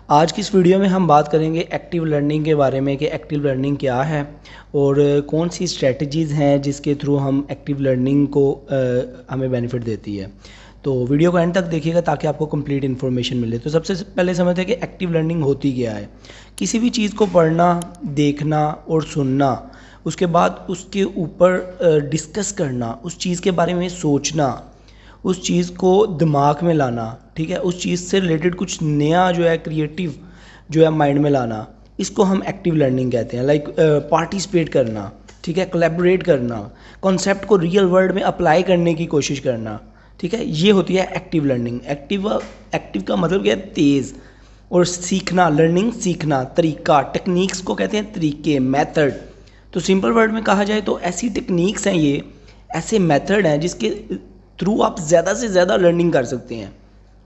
आज की इस वीडियो में हम बात करेंगे एक्टिव लर्निंग के बारे में कि एक्टिव लर्निंग क्या है और कौन सी स्ट्रेटजीज़ हैं जिसके थ्रू हम एक्टिव लर्निंग को हमें बेनिफिट देती है। तो वीडियो को एंड तक देखिएगा ताकि आपको कंप्लीट इन्फॉर्मेशन मिले। तो सबसे पहले समझते हैं कि एक्टिव लर्निंग होती क्या है। किसी भी चीज़ को पढ़ना, देखना और सुनना, उसके बाद उसके ऊपर डिस्कस करना, उस चीज़ के बारे में सोचना, उस चीज़ को दिमाग में लाना, ठीक है, उस चीज़ से रिलेटेड कुछ नया जो है क्रिएटिव जो है माइंड में लाना, इसको हम एक्टिव लर्निंग कहते हैं। लाइक पार्टिसिपेट करना, ठीक है, कोलैबोरेट करना, कॉन्सेप्ट को रियल वर्ल्ड में अप्लाई करने की कोशिश करना, ठीक है, ये होती है एक्टिव लर्निंग। एक्टिव का मतलब क्या है? तेज़। और सीखना, लर्निंग सीखना, तरीका, टेक्निक्स को कहते हैं तरीके, मेथड। तो सिंपल वर्ड में कहा जाए तो ऐसी टेक्निक्स हैं, ये ऐसे मेथड हैं जिसके थ्रू आप ज़्यादा से ज़्यादा लर्निंग कर सकते हैं,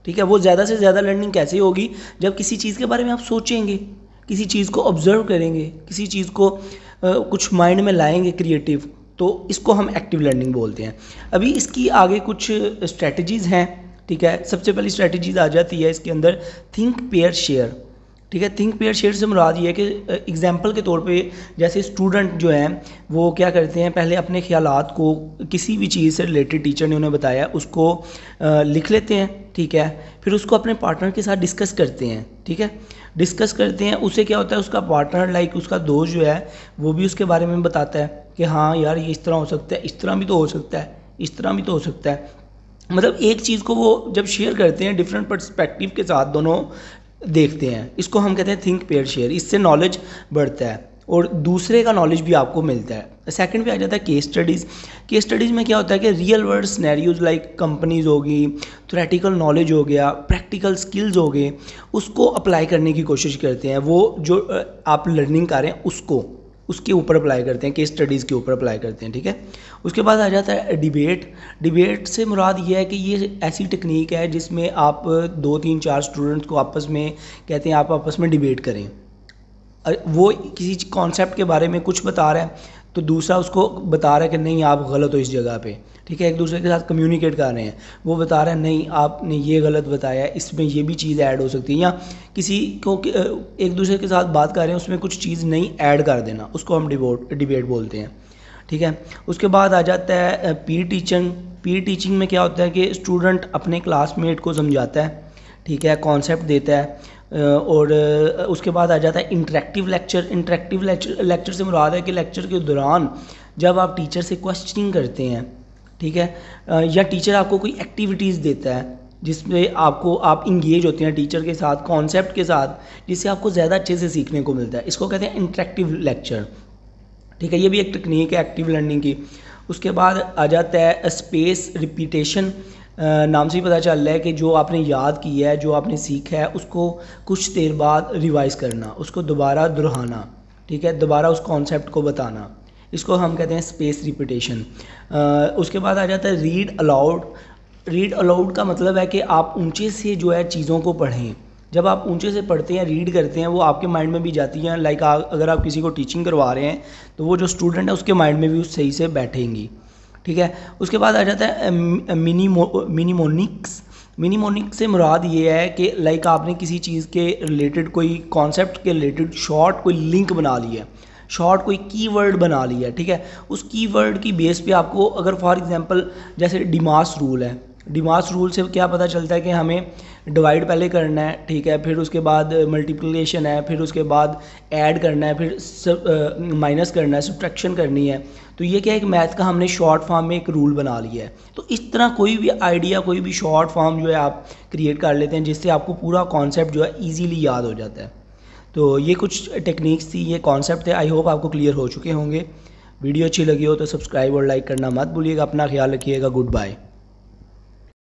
ठीक है। वो ज़्यादा से ज़्यादा लर्निंग कैसे होगी? जब किसी चीज़ के बारे में आप सोचेंगे, किसी चीज़ को ऑब्जर्व करेंगे, किसी चीज़ को कुछ माइंड में लाएंगे क्रिएटिव, तो इसको हम एक्टिव लर्निंग बोलते हैं। अभी इसकी आगे कुछ स्ट्रेटजीज़ हैं, ठीक है। सबसे पहली स्ट्रेटजीज़ आ जाती है इसके अंदर, थिंक पेयर शेयर, ठीक है। थिंक पेयर शेयर से मुराद ये है कि एग्जाम्पल के तौर पे जैसे स्टूडेंट जो हैं वो क्या करते हैं, पहले अपने ख्यालात को किसी भी चीज़ से रिलेटेड टीचर ने उन्हें बताया उसको लिख लेते हैं, ठीक है। फिर उसको अपने पार्टनर के साथ डिस्कस करते हैं, ठीक है, डिस्कस करते हैं। उससे क्या होता है, उसका पार्टनर लाइक उसका दोस्त जो है वो भी उसके बारे में बताता है कि हाँ यार ये इस तरह हो सकता है, इस तरह भी तो हो सकता है, इस तरह भी तो हो सकता है। मतलब एक चीज़ को वो जब शेयर करते हैं डिफरेंट पर्सपेक्टिव के साथ दोनों देखते हैं, इसको हम कहते हैं थिंक पेयर शेयर। इससे नॉलेज बढ़ता है और दूसरे का नॉलेज भी आपको मिलता है। सेकंड पे आ जाता है केस स्टडीज़। केस स्टडीज़ में क्या होता है कि real world scenarios like companies होगी, थ्योरेटिकल नॉलेज हो गया, प्रैक्टिकल स्किल्स हो गए, उसको अप्लाई करने की कोशिश करते हैं। वो जो आप लर्निंग कर रहे हैं उसको उसके ऊपर अप्लाई करते हैं, केस स्टडीज़ के ऊपर अप्लाई करते हैं, ठीक है। उसके बाद आ जाता है डिबेट। डिबेट से मुराद ये है कि ये ऐसी टेक्निक है जिसमें आप 2 3 4 स्टूडेंट्स को आपस में कहते हैं आप आपस में डिबेट करें। वो किसी कॉन्सेप्ट के बारे में कुछ बता रहा है तो दूसरा उसको बता रहा है कि नहीं आप गलत हो इस जगह पे, ठीक है। एक दूसरे के साथ कम्युनिकेट कर रहे हैं, वो बता रहा है नहीं आपने ये गलत बताया है, इसमें ये भी चीज़ ऐड हो सकती है। या किसी को एक दूसरे के साथ बात कर रहे हैं उसमें कुछ चीज़ नहीं ऐड कर देना, उसको हम डिबेट बोलते हैं, ठीक है। उसके बाद आ जाता है पीर टीचिंग। पीर टीचिंग में क्या होता है कि स्टूडेंट अपने क्लासमेट को समझाता है, ठीक है, कॉन्सेप्ट देता है। और उसके बाद आ जाता है इंटरेक्टिव लेक्चर। इंटरेक्टिव लेक्चर से मुराद है कि लेक्चर के दौरान जब आप टीचर से क्वेश्चनिंग करते हैं, ठीक है, या टीचर आपको कोई एक्टिविटीज़ देता है जिसमें आप इंगेज होते हैं टीचर के साथ, कॉन्सेप्ट के साथ, जिससे आपको ज़्यादा अच्छे से सीखने को मिलता है, इसको कहते हैं इंटरेक्टिव लेक्चर, ठीक है। ये भी एक टेक्निक है एक्टिव लर्निंग की। उसके बाद आ जाता है स्पेस रिपीटेशन। नाम से ही पता चल रहा है कि जो आपने याद किया है, जो आपने सीखा है, उसको कुछ देर बाद रिवाइज करना, उसको दोबारा दोहराना, ठीक है, दोबारा उस कॉन्सेप्ट को बताना, इसको हम कहते हैं स्पेस रिपीटेशन। उसके बाद आ जाता है रीड अलाउड। रीड अलाउड का मतलब है कि आप ऊंचे से जो है चीज़ों को पढ़ें। जब आप ऊंचे से पढ़ते हैं, रीड करते हैं, वो आपके माइंड में भी जाती हैं। लाइक अगर आप किसी को टीचिंग करवा रहे हैं तो वो जो स्टूडेंट है उसके माइंड में भी उस सही से बैठेंगी, ठीक है। उसके बाद आ जाता है मिनीमोनिक्स। मिनीमोनिक्स से मुराद ये है कि लाइक आपने किसी चीज़ के रिलेटेड, कोई कॉन्सेप्ट के रिलेटेड शॉर्ट कोई लिंक बना लिया, शॉर्ट कोई कीवर्ड बना लिया, ठीक है। उस कीवर्ड की बेस पे आपको, अगर फॉर एग्जांपल जैसे डिमास रूल है, डिमास रूल से क्या पता चलता है कि हमें डिवाइड पहले करना है, ठीक है, फिर उसके बाद मल्टीप्लिकेशन है, फिर उसके बाद ऐड करना है, फिर माइनस करना है, सब्ट्रैक्शन करनी है। तो ये क्या है, एक मैथ का हमने शॉर्ट फॉर्म में एक रूल बना लिया है। तो इस तरह कोई भी आइडिया, कोई भी शॉर्ट फॉर्म जो है आप क्रिएट कर लेते हैं जिससे आपको पूरा कॉन्सेप्ट जो है ईजीली याद हो जाता है। तो ये कुछ टेक्निक्स थी, ये कॉन्सेप्ट थे। आई होप आपको क्लियर हो चुके होंगे। वीडियो अच्छी लगी हो तो सब्सक्राइब और लाइक करना मत भूलिएगा। अपना ख्याल रखिएगा। Good bye.